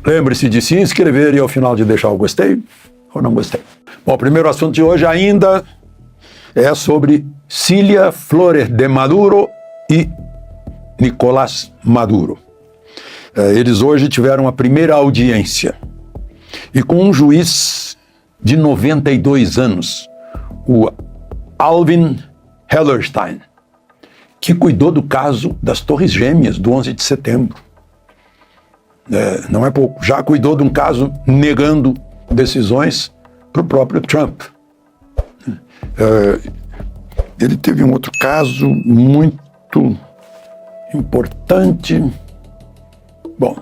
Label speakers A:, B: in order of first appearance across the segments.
A: Lembre-se de se inscrever e ao final de deixar o gostei ou não gostei. Bom, o primeiro assunto de hoje ainda é sobre Cilia Flores de Maduro e Nicolás Maduro. Eles hoje tiveram a primeira audiência e com um juiz de 92 anos, o Alvin Hellerstein, que cuidou do caso das Torres Gêmeas do 11 de setembro. Não é pouco. Já cuidou de um caso negando decisões para o próprio Trump. Ele teve um outro caso muito importante. Bom,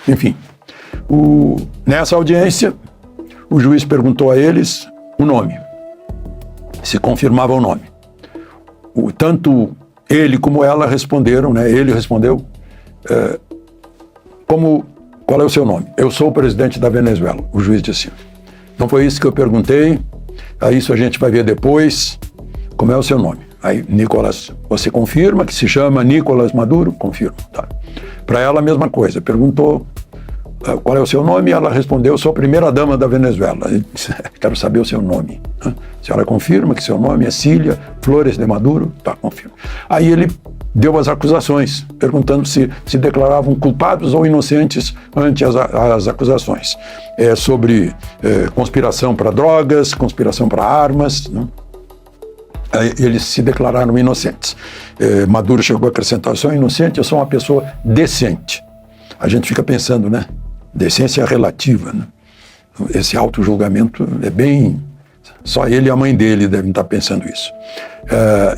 A: enfim. Nessa audiência, o juiz perguntou a eles o nome, se confirmava o nome. Tanto ele como ela responderam, né? Ele respondeu, qual é o seu nome? Eu sou o presidente da Venezuela. O juiz disse, não foi isso que eu perguntei, isso a gente vai ver depois, como é o seu nome? Aí, Nicolás, você confirma que se chama Nicolás Maduro? Confirmo, tá. Para ela a mesma coisa, perguntou qual é o seu nome, ela respondeu, sou a primeira dama da Venezuela. Quero saber o seu nome. A senhora confirma que seu nome é Cilia Flores de Maduro? Tá, confirma. Aí ele deu as acusações, perguntando se declaravam culpados ou inocentes ante as acusações. Sobre conspiração para drogas, conspiração para armas, né? Aí eles se declararam inocentes. Maduro chegou a acrescentar, eu sou inocente, eu sou uma pessoa decente. A gente fica pensando, né? Decência relativa, né? Esse auto-julgamento é bem... Só ele e a mãe dele devem estar pensando isso.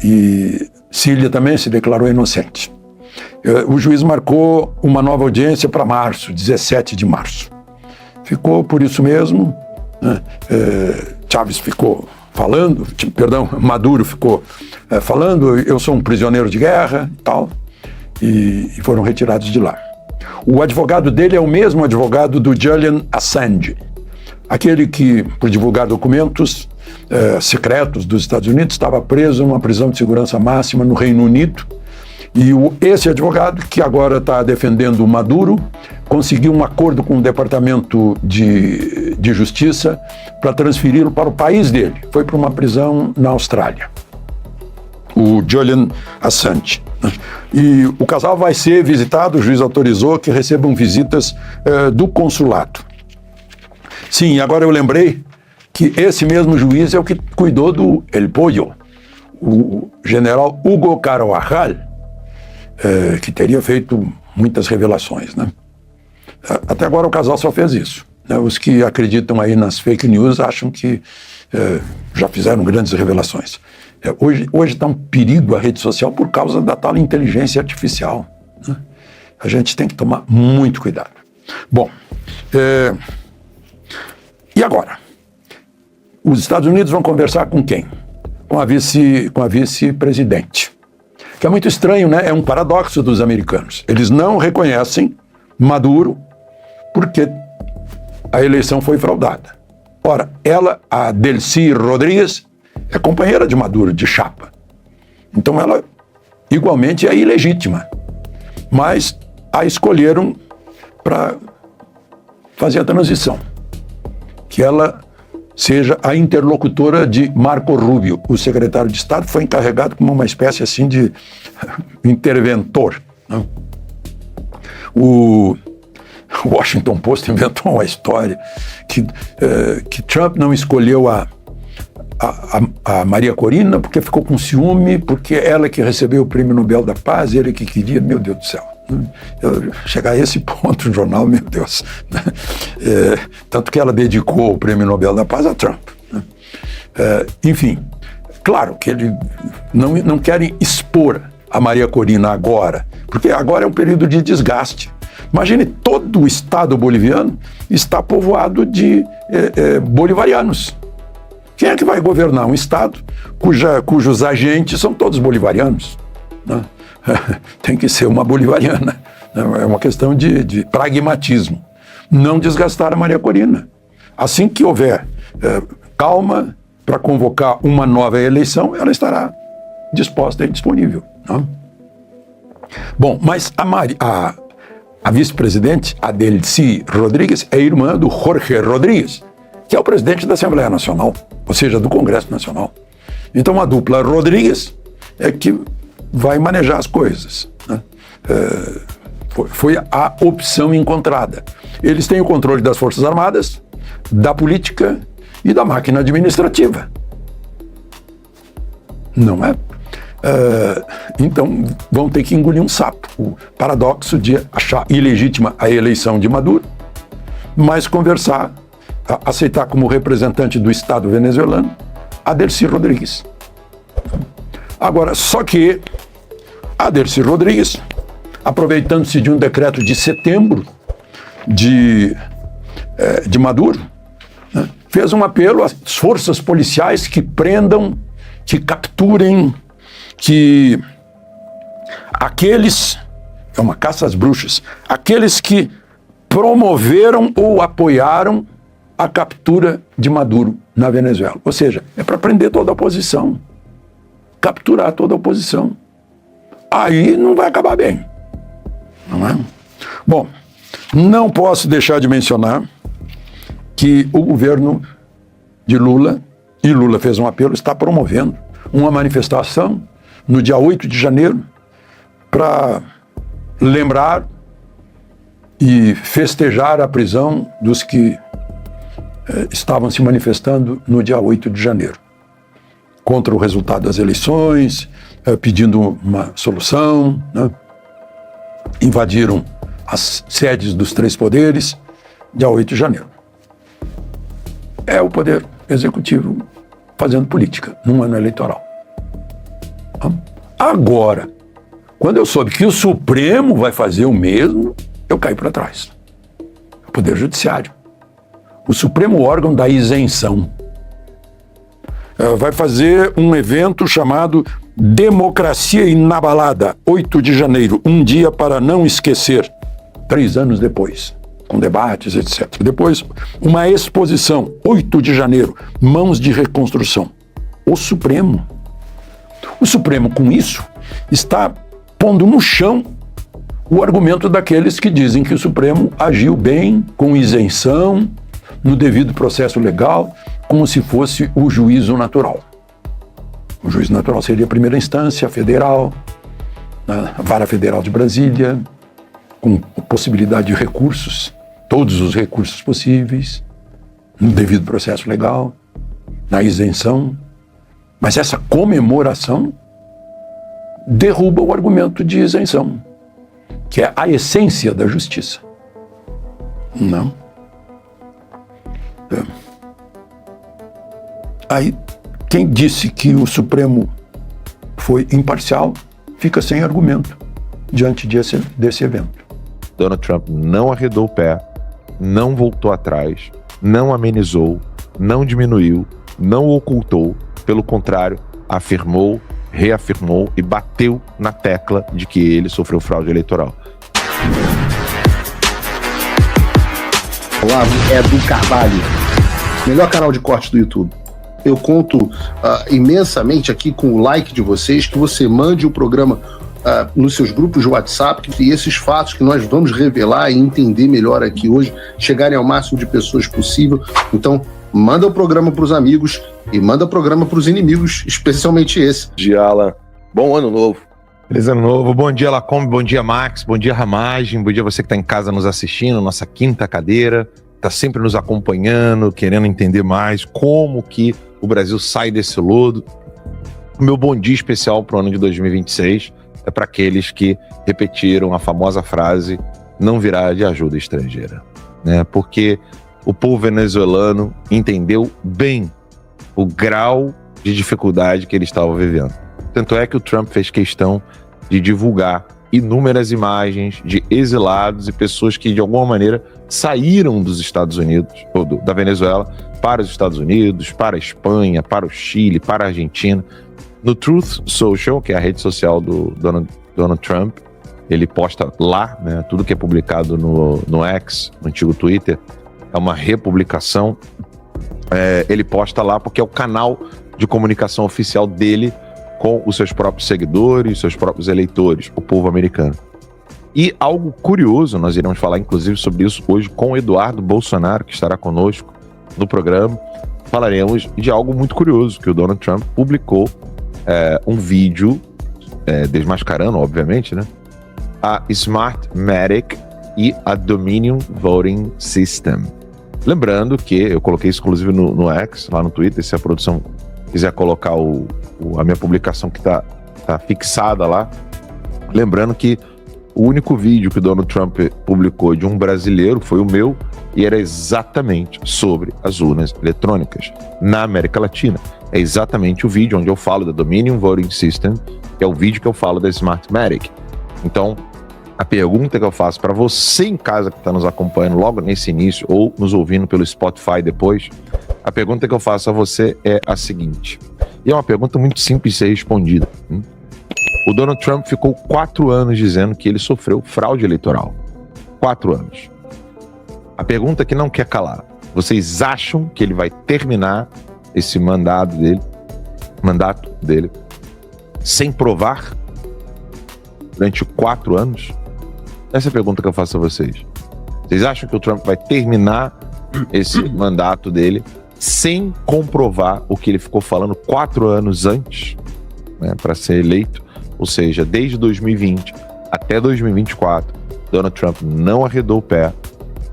A: E Cilia também se declarou inocente. O juiz marcou uma nova audiência para março, 17 de março. Ficou por isso mesmo. Chávez ficou falando, Maduro ficou falando, eu sou um prisioneiro de guerra e tal, e foram retirados de lá. O advogado dele é o mesmo advogado do Julian Assange, aquele que, por divulgar documentos secretos dos Estados Unidos, estava preso numa prisão de segurança máxima no Reino Unido. E esse advogado, que agora está defendendo o Maduro, conseguiu um acordo com o Departamento de Justiça para transferi-lo para o país dele. Foi para uma prisão na Austrália, o Julian Assange. E o casal vai ser visitado, o juiz autorizou que recebam visitas do consulado. Sim, agora eu lembrei que esse mesmo juiz é o que cuidou do El Pollo, o general Hugo Carvajal, que teria feito muitas revelações, né? Até agora o casal só fez isso, né? Os que acreditam aí nas fake news acham que já fizeram grandes revelações. Hoje está um perigo a rede social por causa da tal inteligência artificial, né? A gente tem que tomar muito cuidado. Bom, e agora? Os Estados Unidos vão conversar com quem? Com a vice-presidente. Que é muito estranho, né? É um paradoxo dos americanos. Eles não reconhecem Maduro porque a eleição foi fraudada. Ora, ela, a Delcy Rodrigues, é companheira de Maduro, de chapa. Então ela, igualmente, é ilegítima. Mas a escolheram para fazer a transição. Que ela seja a interlocutora de Marco Rubio, o secretário de Estado, foi encarregado como uma espécie assim de interventor, né? O Washington Post inventou uma história que Trump não escolheu a Maria Corina porque ficou com ciúme, porque ela que recebeu o Prêmio Nobel da Paz, ele que queria, meu Deus do céu. Chegar a esse ponto no jornal, meu Deus. Tanto que ela dedicou o Prêmio Nobel da Paz a Trump. Enfim, claro que eles não querem expor a Maria Corina agora, porque agora é um período de desgaste. Imagine, todo o Estado boliviano está povoado de bolivarianos. Quem é que vai governar um Estado cujos agentes são todos bolivarianos, né? Tem que ser uma bolivariana. É uma questão de pragmatismo. Não desgastar a Maria Corina. Assim que houver calma para convocar uma nova eleição, ela estará disposta e disponível, né? Bom, mas a A vice-presidente, Adelcy Rodrigues, é irmã do Jorge Rodrigues, que é o presidente da Assembleia Nacional, ou seja, do Congresso Nacional. Então a dupla Rodrigues é que vai manejar as coisas, né? Foi a opção encontrada. Eles têm o controle das Forças Armadas, da política e da máquina administrativa. Não é? Então vão ter que engolir um sapo. O paradoxo de achar ilegítima a eleição de Maduro, mas conversar, aceitar como representante do Estado venezuelano Adelcy Rodrigues. Agora, só que Adelcy Rodrigues, aproveitando-se de um decreto de setembro de Maduro, né, fez um apelo às forças policiais que prendam, que capturem, que aqueles, é uma caça às bruxas, aqueles que promoveram ou apoiaram a captura de Maduro na Venezuela. Ou seja, é para prender toda a oposição, capturar toda a oposição. Aí não vai acabar bem, não é? Bom, não posso deixar de mencionar que o governo de Lula, e Lula fez um apelo, está promovendo uma manifestação no dia 8 de janeiro para lembrar e festejar a prisão dos que estavam se manifestando no dia 8 de janeiro, contra o resultado das eleições, pedindo uma solução, né? Invadiram as sedes dos 3 poderes, dia 8 de janeiro. É o poder executivo fazendo política num ano eleitoral. Agora, quando eu soube que o Supremo vai fazer o mesmo, eu caí para trás. O Poder Judiciário, o Supremo órgão da isenção, vai fazer um evento chamado Democracia Inabalada, 8 de janeiro, um dia para não esquecer, 3 anos depois, com debates, etc. Depois, uma exposição, 8 de janeiro, Mãos de Reconstrução. O Supremo, com isso, está pondo no chão o argumento daqueles que dizem que o Supremo agiu bem, com isenção, no devido processo legal, como se fosse o juízo natural. O juízo natural seria a primeira instância federal, a Vara Federal de Brasília, com possibilidade de recursos, todos os recursos possíveis, no devido processo legal, na isenção. Mas essa comemoração derruba o argumento de isenção, que é a essência da justiça. Não. Aí, quem disse que o Supremo foi imparcial, fica sem argumento diante desse evento.
B: Donald Trump não arredou o pé, não voltou atrás, não amenizou, não diminuiu, não ocultou, pelo contrário, afirmou, reafirmou e bateu na tecla de que ele sofreu fraude eleitoral.
C: Olá, é do Carvalho, melhor canal de corte do YouTube. Eu conto imensamente aqui com o like de vocês, que você mande o programa nos seus grupos de WhatsApp, e esses fatos que nós vamos revelar e entender melhor aqui hoje, chegarem ao máximo de pessoas possível. Então, manda o programa para os amigos e manda o programa para os inimigos, especialmente esse.
D: Bom dia, Alan. Bom ano novo.
B: Feliz ano novo. Bom dia, Lacombe. Bom dia, Max. Bom dia, Ramagem. Bom dia você que está em casa nos assistindo, nossa quinta cadeira. Está sempre nos acompanhando, querendo entender mais como que o Brasil sai desse lodo. O meu bom dia especial para o ano de 2026 é para aqueles que repetiram a famosa frase: não virá de ajuda estrangeira, né? Porque o povo venezuelano entendeu bem o grau de dificuldade que ele estava vivendo. Tanto é que o Trump fez questão de divulgar inúmeras imagens de exilados e pessoas que de alguma maneira saíram dos Estados Unidos, ou da Venezuela, para os Estados Unidos, para a Espanha, para o Chile, para a Argentina. No Truth Social, que é a rede social do Donald Trump, ele posta lá, né, tudo que é publicado no X, no antigo Twitter, é uma republicação. Ele posta lá porque é o canal de comunicação oficial dele com os seus próprios seguidores, seus próprios eleitores, o povo americano. E algo curioso, nós iremos falar inclusive sobre isso hoje com o Eduardo Bolsonaro, que estará conosco no programa. Falaremos de algo muito curioso, que o Donald Trump publicou um vídeo desmascarando, obviamente, né, a Smartmatic e a Dominion Voting System. Lembrando que eu coloquei isso inclusive no X, lá no Twitter, se a produção quiser colocar a minha publicação que tá fixada lá. Lembrando que o único vídeo que o Donald Trump publicou de um brasileiro foi o meu, e era exatamente sobre as urnas eletrônicas na América Latina. É exatamente o vídeo onde eu falo da Dominion Voting System, que é o vídeo que eu falo da Smartmatic. Então, a pergunta que eu faço para você em casa que está nos acompanhando logo nesse início ou nos ouvindo pelo Spotify depois, a pergunta que eu faço a você é a seguinte, e é uma pergunta muito simples de ser respondida. O Donald Trump ficou 4 anos dizendo que ele sofreu fraude eleitoral. 4 anos. A pergunta que não quer calar, vocês acham que ele vai terminar esse mandato dele sem provar durante 4 anos? Essa é a pergunta que eu faço a vocês. Vocês acham que o Trump vai terminar esse mandato dele sem comprovar o que ele ficou falando 4 anos antes, né, para ser eleito? Ou seja, desde 2020 até 2024, Donald Trump não arredou o pé,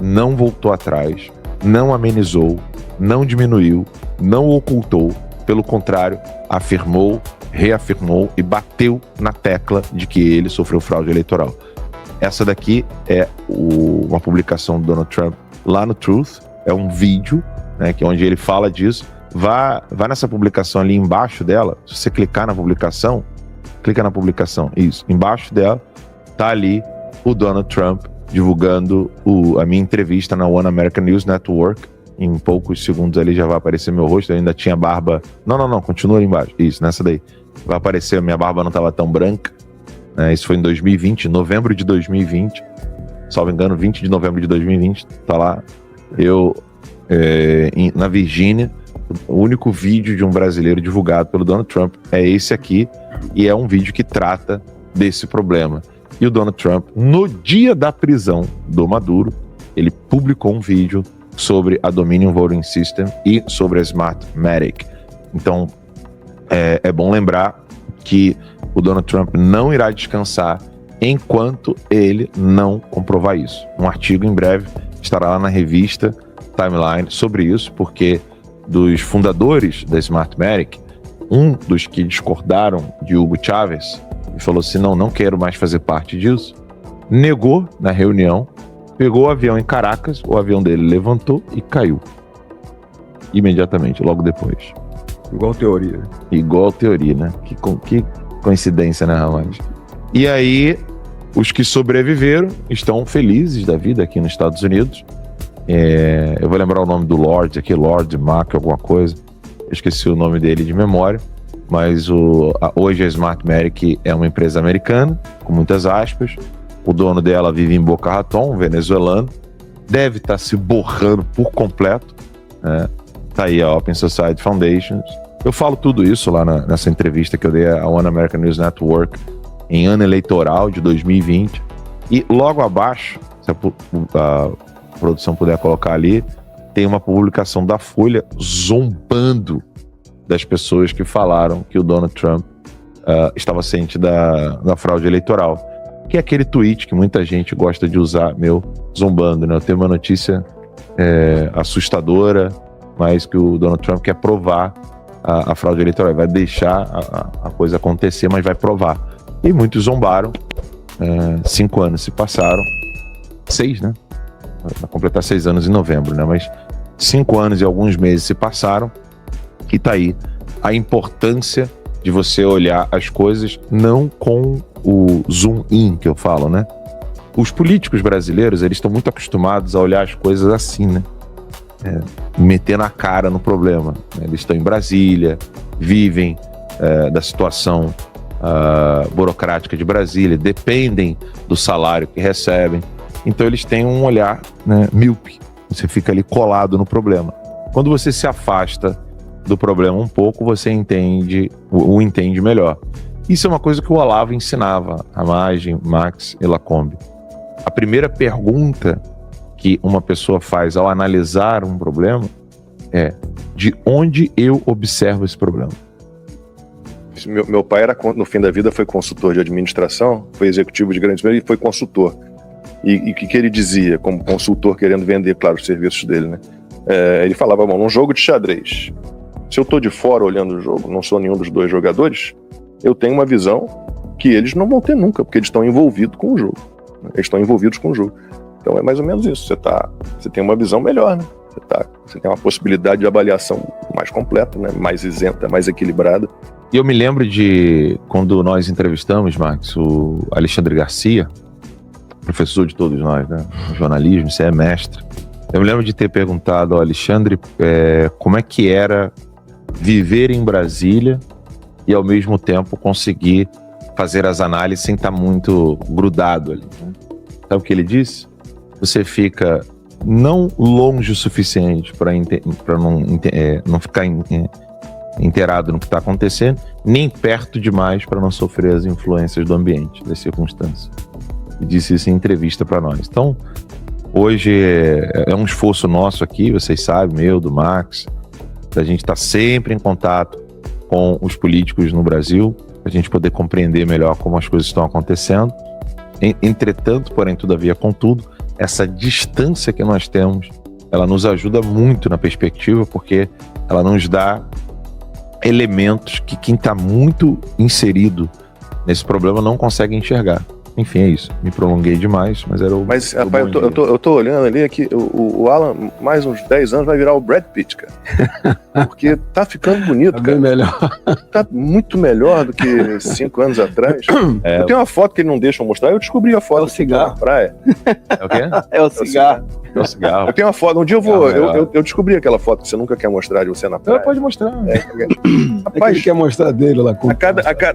B: não voltou atrás, não amenizou, não diminuiu, não ocultou. Pelo contrário, afirmou, reafirmou e bateu na tecla de que ele sofreu fraude eleitoral. Essa daqui é uma publicação do Donald Trump lá no Truth, é um vídeo, né, que é onde ele fala disso. Vá nessa publicação ali embaixo dela, se você clicar na publicação, clica na publicação, isso, embaixo dela tá ali o Donald Trump divulgando a minha entrevista na One American News Network. Em poucos segundos ali já vai aparecer meu rosto, eu ainda tinha barba, não, continua ali embaixo, isso, nessa daí, vai aparecer, minha barba não estava tão branca, né? Isso foi em 2020, novembro de 2020, salvo engano, 20 de novembro de 2020, tá lá, eu na Virgínia. O único vídeo de um brasileiro divulgado pelo Donald Trump é esse aqui, e é um vídeo que trata desse problema. E o Donald Trump, no dia da prisão do Maduro, ele publicou um vídeo sobre a Dominion Voting System e sobre a Smartmatic. Então, é bom lembrar que o Donald Trump não irá descansar enquanto ele não comprovar isso. Um artigo em breve estará lá na revista Timeline sobre isso, porque dos fundadores da Smartmatic, um dos que discordaram de Hugo Chávez e falou assim, não quero mais fazer parte disso, negou na reunião, pegou o avião em Caracas, o avião dele levantou e caiu imediatamente, logo depois.
A: Igual teoria.
B: Igual teoria, né? Que coincidência, né, Ramage? E aí, os que sobreviveram estão felizes da vida aqui nos Estados Unidos. Eu vou lembrar o nome do Lord aqui, Lord Mac, alguma coisa. Eu esqueci o nome dele de memória. Mas hoje a Smartmatic é uma empresa americana, com muitas aspas. O dono dela vive em Boca Raton, um venezuelano. Deve estar se borrando por completo, né? Tá aí a Open Society Foundation. Eu falo tudo isso lá nessa entrevista que eu dei à One American News Network em ano eleitoral de 2020. E logo abaixo, se a produção puder colocar ali, tem uma publicação da Folha zombando das pessoas que falaram que o Donald Trump estava ciente da fraude eleitoral. Que é aquele tweet que muita gente gosta de usar, zombando, né? Eu tenho uma notícia assustadora, mas que o Donald Trump quer provar a fraude eleitoral. Ele vai deixar a coisa acontecer, mas vai provar. E muitos zombaram. 5 anos se passaram. 6, né? Vai completar 6 anos em novembro, né? Mas 5 anos e alguns meses se passaram. E tá aí a importância de você olhar as coisas não com o zoom in que eu falo, né? Os políticos brasileiros, eles estão muito acostumados a olhar as coisas assim, né? Meter na cara no problema. Eles estão em Brasília, vivem da situação burocrática de Brasília, dependem do salário que recebem. Então eles têm um olhar, né, míope. Você fica ali colado no problema. Quando você se afasta do problema um pouco, você entende melhor. Isso é uma coisa que o Olavo ensinava, a Ramage, Max e Lacombe. a primeira pergunta que uma pessoa faz ao analisar um problema é: de onde eu observo esse problema?
D: Meu pai no fim da vida foi consultor de administração, foi executivo de grandes empresas e foi consultor. E o que ele dizia como consultor, querendo vender, claro, os serviços dele, né? Ele falava, bom, num jogo de xadrez, se eu estou de fora olhando o jogo, não sou nenhum dos dois jogadores, eu tenho uma visão que eles não vão ter nunca, porque eles estão envolvidos com o jogo. Né? Eles estão envolvidos com o jogo. Então é mais ou menos isso. Você tem uma visão melhor, né? Você tem uma possibilidade de avaliação mais completa, né? Mais isenta, mais equilibrada.
B: E eu me lembro de quando nós entrevistamos, Max, o Alexandre Garcia, professor de todos nós, né? No jornalismo, você é mestre. Eu me lembro de ter perguntado ao Alexandre como é que era viver em Brasília e ao mesmo tempo conseguir fazer as análises sem estar muito grudado ali. Né? Sabe o que ele disse? Você fica não longe o suficiente para não ficar inteirado no que está acontecendo, nem perto demais para não sofrer as influências do ambiente, das circunstâncias. E disse isso em entrevista para nós. Então, hoje é um esforço nosso aqui, vocês sabem, meu, do Max, da gente estar sempre em contato com os políticos no Brasil, para a gente poder compreender melhor como as coisas estão acontecendo. Entretanto, porém, todavia, contudo, essa distância que nós temos, ela nos ajuda muito na perspectiva, porque ela nos dá elementos que quem está muito inserido nesse problema não consegue enxergar. Enfim, é isso. Me prolonguei demais, mas era o...
D: Mas, rapaz, eu tô olhando ali que o Alan, mais uns 10 anos, vai virar o Brad Pitt, cara. Porque tá ficando bonito, cara.
A: melhor.
D: Tá muito melhor do que 5 anos atrás. Eu tenho uma foto que ele não deixa eu mostrar, eu descobri a foto.
C: É o cigarro.
D: Na praia.
B: É o quê?
C: É o cigarro.
B: É o cigarro.
D: Eu tenho uma foto, um dia eu descobri aquela foto que você nunca quer mostrar de você na praia.
A: Pode mostrar.
D: Rapaz,
A: Ele quer mostrar dele lá.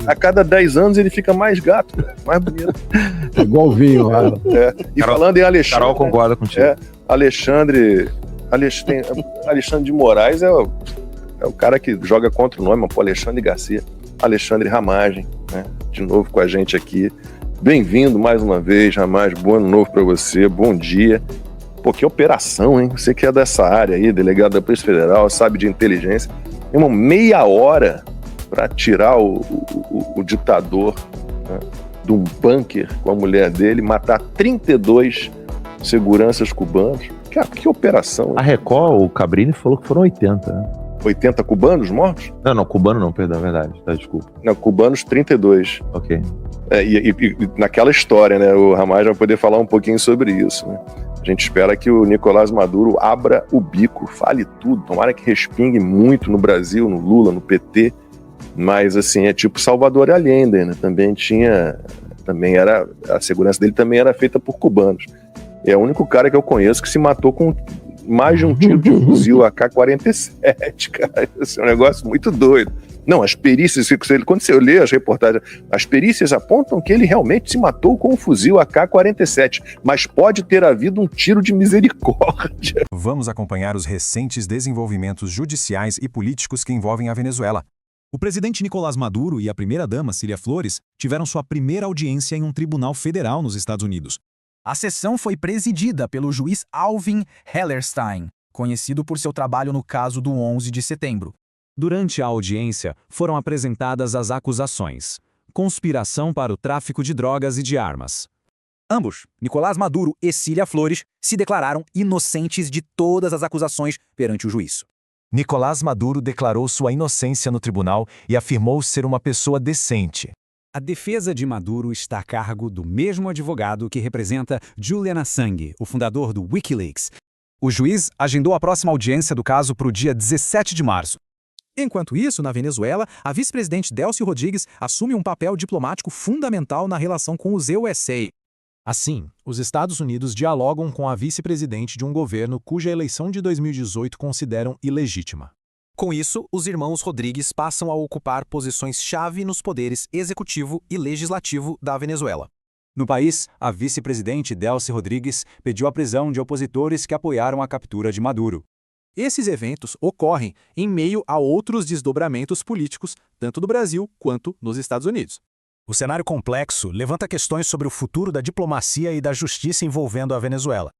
D: a cada 10 anos ele fica mais gato, cara, mais bonito.
A: É igual o vinho lá.
D: E falando em Alexandre...
B: Carol concorda contigo.
D: Alexandre de Moraes é o cara que joga contra o nome, pô, Alexandre Garcia. Alexandre Ramagem, né? De novo com a gente aqui. Bem-vindo mais uma vez, Ramagem. Bom ano novo pra você, bom dia. Pô, que operação, hein? Você que é dessa área aí, delegado da Polícia Federal, sabe de inteligência. Tem uma meia hora pra tirar o ditador, né, de um bunker com a mulher dele, matar 32 seguranças cubanos. Que operação, hein?
B: A Record, o Cabrini falou que foram 80, né?
D: 80 cubanos mortos?
B: Não, cubano não, perdão, é verdade, tá, desculpa.
D: Não, cubanos 32.
B: Ok.
D: E naquela história, né, o Ramagem vai poder falar um pouquinho sobre isso, né? A gente espera que o Nicolás Maduro abra o bico, fale tudo, tomara que respingue muito no Brasil, no Lula, no PT, mas assim, é tipo Salvador Allende, né? A segurança dele também era feita por cubanos. É o único cara que eu conheço que se matou com mais de um tiro de fuzil AK-47, cara. Isso é um negócio muito doido. Não, as perícias, quando você lê as reportagens, as perícias apontam que ele realmente se matou com um fuzil AK-47, mas pode ter havido um tiro de misericórdia.
E: Vamos acompanhar os recentes desenvolvimentos judiciais e políticos que envolvem a Venezuela. O presidente Nicolás Maduro e a primeira-dama Cília Flores tiveram sua primeira audiência em um tribunal federal nos Estados Unidos.
F: A sessão foi presidida pelo juiz Alvin Hellerstein, conhecido por seu trabalho no caso do 11 de setembro.
E: Durante a audiência, foram apresentadas as acusações: conspiração para o tráfico de drogas e de armas.
F: Ambos, Nicolás Maduro e Cília Flores, se declararam inocentes de todas as acusações perante o juízo.
E: Nicolás Maduro declarou sua inocência no tribunal e afirmou ser uma pessoa decente. A defesa de Maduro está a cargo do mesmo advogado que representa Julian Assange, o fundador do Wikileaks.
F: O juiz agendou a próxima audiência do caso para o dia 17 de março. Enquanto isso, na Venezuela, a vice-presidente Delcy Rodrigues assume um papel diplomático fundamental na relação com os USA.
E: Assim, os Estados Unidos dialogam com a vice-presidente de um governo cuja eleição de 2018 consideram ilegítima.
F: Com isso, os irmãos Rodrigues passam a ocupar posições-chave nos poderes executivo e legislativo da Venezuela.
E: No país, a vice-presidente Delcy Rodrigues pediu a prisão de opositores que apoiaram a captura de Maduro.
F: Esses eventos ocorrem em meio a outros desdobramentos políticos, tanto no Brasil quanto nos Estados Unidos.
E: O cenário complexo levanta questões sobre o futuro da diplomacia e da justiça envolvendo a Venezuela.